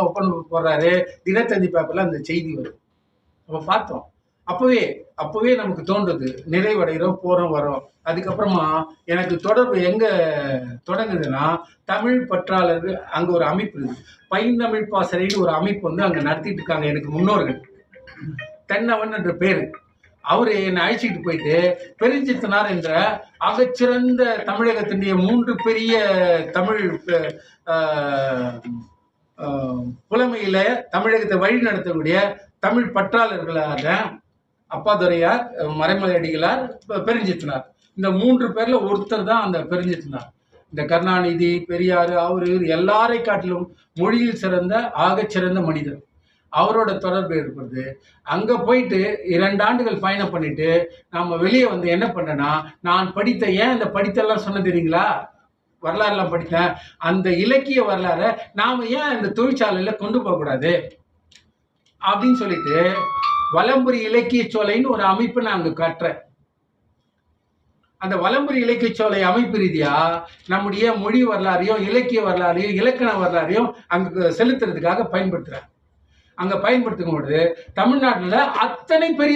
Open போடுறாரு, தினத்தந்தி பேப்பர்ல அந்த செய்தி வரும். அப்ப பார்த்தோம். அப்பவே நமக்கு தோன்றுது, நிறைவடைகிறோம், போறோம், வரோம். அதுக்கப்புறமா எனக்கு தொடர்பு எங்க தொடங்குதுன்னா, தமிழ் பற்றாளர்கள் அங்க ஒரு அமைப்பு இருக்கு. பைந்தமிழ் பாசறைன்னு ஒரு அமைப்பு வந்து அங்க நடத்திட்டு இருக்காங்க எனக்கு முன்னோர்கள். தென்னவன் என்ற பேரு. அவரு என்னை அழைச்சிட்டு போயிட்டு பெருஞ்சித்தனார் என்ற அகச்சிறந்த தமிழகத்தினுடைய 3 பெரிய தமிழ் புலமையில தமிழகத்தை வழி நடத்தக்கூடிய தமிழ் பற்றாளர்களாக அப்பாதுரையார், மறைமலை அடிகளார், பெருஞ்சித்தனார், இந்த 3 பேர்ல ஒருத்தர் தான் அந்த பெருஞ்சித்தனார். இந்த கருணாநிதி, பெரியார், அவரு எல்லாரை காட்டிலும் மொழியில் சிறந்த ஆகச்சிறந்த மனிதர். அவரோட தொடர்பு ஏற்படுது. அங்க போயிட்டு 2 ஆண்டுகள் பயணம் பண்ணிட்டு நாம வெளியே வந்து என்ன பண்ணேன்னா, நான் படித்த இந்த படித்தெல்லாம் சொன்ன தெரியுங்களா, வரலாறுலாம் படித்தேன். அந்த இலக்கிய வரலாறை நாம ஏன் இந்த தொழிற்சாலையில கொண்டு போகக்கூடாது அப்படின்னு சொல்லிட்டு வலம்புரி இலக்கிய சோலைன்னு ஒரு அமைப்பு நான் அங்க கட்டுறேன். அந்த வலம்புரி இலக்கிய சோலை அமைப்பு ரீதியா நம்முடைய மொழி வரலாறையும் இலக்கிய வரலாறையும் இலக்கண வரலாறையும் அங்க செலுத்துறதுக்காக பயன்படுத்துறேன். அங்க பயன்படுத்தும் பொழுது தமிழ்நாட்டில் அத்தனை பெரிய